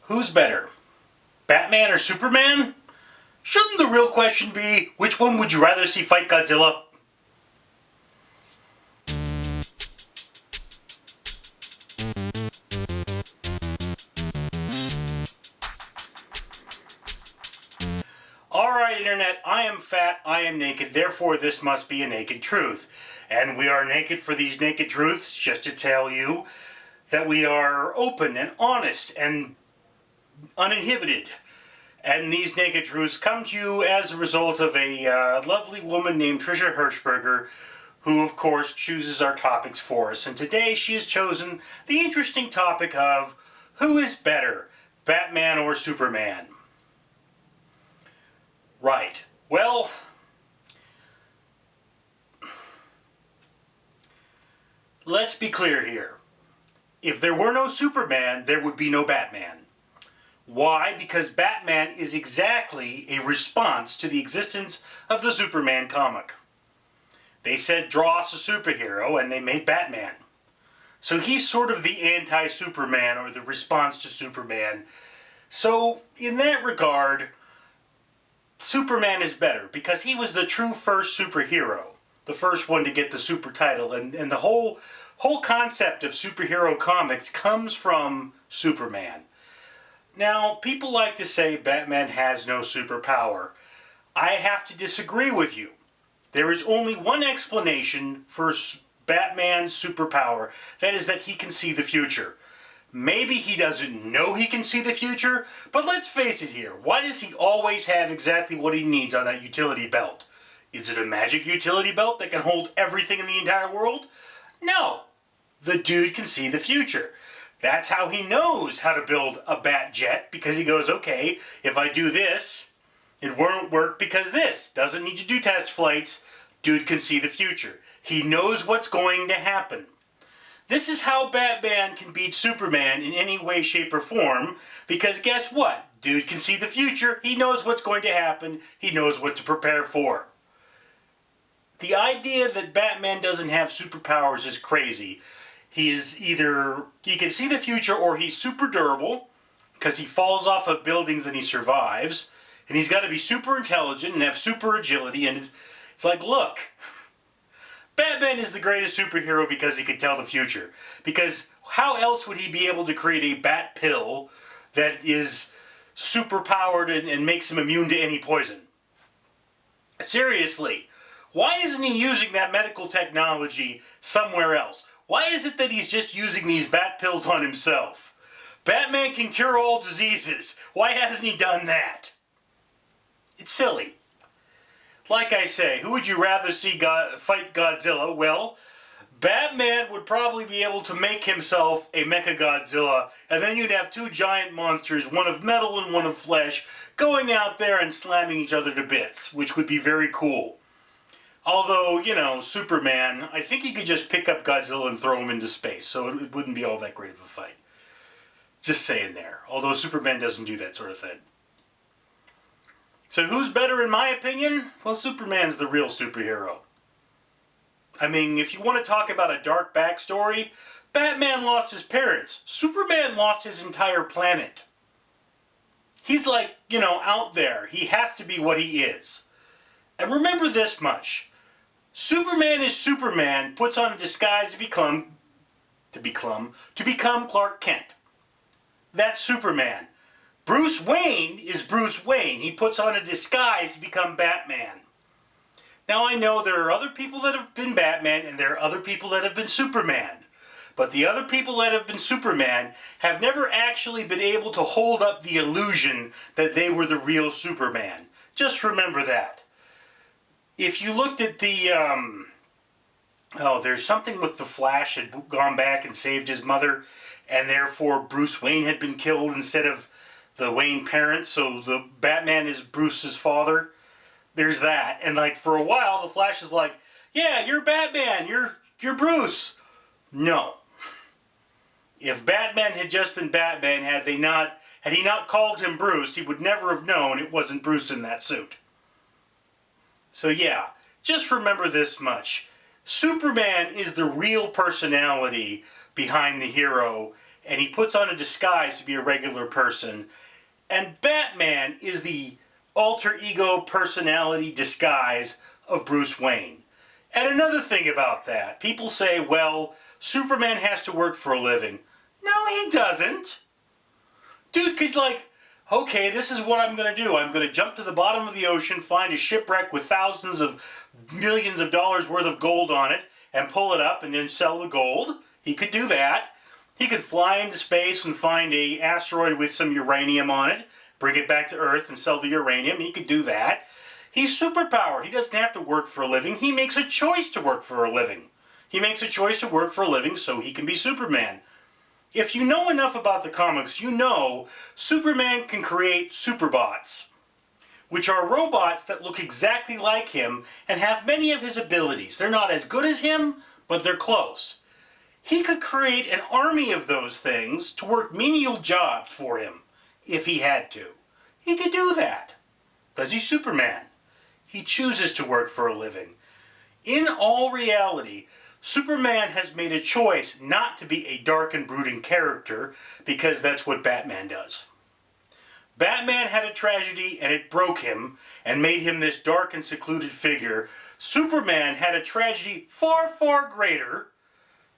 Who's better, Batman or Superman? Shouldn't the real question be, which one would you rather see fight Godzilla? Alright, Internet, I am fat, I am naked, therefore this must be a naked truth. And we are naked for these naked truths, just to tell you that we are open and honest and uninhibited. And these naked truths come to you as a result of a lovely woman named Trisha Hirschberger, who of course chooses our topics for us. And today she has chosen the interesting topic of who is better, Batman or Superman? Right. Well, let's be clear here. If there were no Superman, there would be no Batman. Why? Because Batman is exactly a response to the existence of the Superman comic. They said, draw us a superhero, and they made Batman. So he's sort of the anti-Superman, or the response to Superman. So, in that regard, Superman is better, because he was the true first superhero. The first one to get the super title, and the whole concept of superhero comics comes from Superman. Now, people like to say Batman has no superpower. I have to disagree with you. There is only one explanation for Batman's superpower. That is that he can see the future. Maybe he doesn't know he can see the future, but let's face it here. Why does he always have exactly what he needs on that utility belt? Is it a magic utility belt that can hold everything in the entire world? No. The dude can see the future. That's how he knows how to build a bat jet, because he goes, okay, if I do this, it won't work because this. Doesn't need to do test flights. Dude can see the future. He knows what's going to happen. This is how Batman can beat Superman in any way, shape, or form, because guess what? Dude can see the future. He knows what's going to happen. He knows what to prepare for. The idea that Batman doesn't have superpowers is crazy. He is either, he can see the future, or he's super durable, because he falls off of buildings and he survives. And he's got to be super intelligent and have super agility. And it's like, look, Batman is the greatest superhero because he can tell the future. Because how else would he be able to create a bat pill that is super powered and makes him immune to any poison? Seriously, why isn't he using that medical technology somewhere else? Why is it that he's just using these bat pills on himself? Batman can cure all diseases. Why hasn't he done that? It's silly. Like I say, who would you rather see fight Godzilla? Well, Batman would probably be able to make himself a Mechagodzilla, and then you'd have two giant monsters, one of metal and one of flesh, going out there and slamming each other to bits, which would be very cool. Although, you know, Superman, I think he could just pick up Godzilla and throw him into space, so it wouldn't be all that great of a fight. Just saying there. Although Superman doesn't do that sort of thing. So who's better in my opinion? Well, Superman's the real superhero. I mean, if you want to talk about a dark backstory, Batman lost his parents. Superman lost his entire planet. He's like, you know, out there. He has to be what he is. And remember this much. Superman is Superman, puts on a disguise to become Clark Kent. That's Superman. Bruce Wayne is Bruce Wayne. He puts on a disguise to become Batman. Now I know there are other people that have been Batman and there are other people that have been Superman. But the other people that have been Superman have never actually been able to hold up the illusion that they were the real Superman. Just remember that. If you looked at the, there's something with the Flash had gone back and saved his mother, and therefore Bruce Wayne had been killed instead of the Wayne parents, so the Batman is Bruce's father. There's that. And like for a while the Flash is like, yeah, you're Batman, you're Bruce. No. If Batman had just been Batman, had he not called him Bruce, he would never have known it wasn't Bruce in that suit. So yeah, just remember this much. Superman is the real personality behind the hero. and he puts on a disguise to be a regular person. And Batman is the alter ego personality disguise of Bruce Wayne. And another thing about that, people say, well, Superman has to work for a living. No, he doesn't. Dude could okay, this is what I'm going to do. I'm going to jump to the bottom of the ocean, find a shipwreck with thousands of millions of dollars worth of gold on it, and pull it up and then sell the gold. He could do that. He could fly into space and find an asteroid with some uranium on it, bring it back to Earth and sell the uranium. He could do that. He's superpowered. He doesn't have to work for a living. He makes a choice to work for a living. He makes a choice to work for a living so he can be Superman. If you know enough about the comics, you know Superman can create superbots, which are robots that look exactly like him and have many of his abilities. They're not as good as him, but they're close. He could create an army of those things to work menial jobs for him, if he had to. He could do that, because he's Superman. He chooses to work for a living. In all reality, Superman has made a choice not to be a dark and brooding character, because that's what Batman does. Batman had a tragedy and it broke him and made him this dark and secluded figure. Superman had a tragedy far, far greater,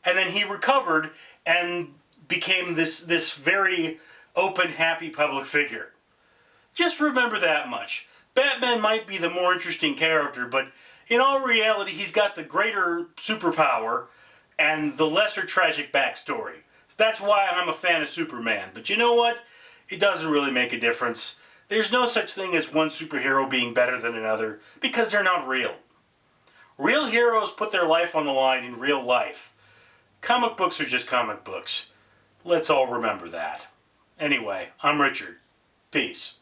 and then he recovered and became this very open, happy public figure. Just remember that much. Batman might be the more interesting character, but in all reality, he's got the greater superpower and the lesser tragic backstory. That's why I'm a fan of Superman. But you know what? It doesn't really make a difference. There's no such thing as one superhero being better than another, because they're not real. Real heroes put their life on the line in real life. Comic books are just comic books. Let's all remember that. Anyway, I'm Richard. Peace.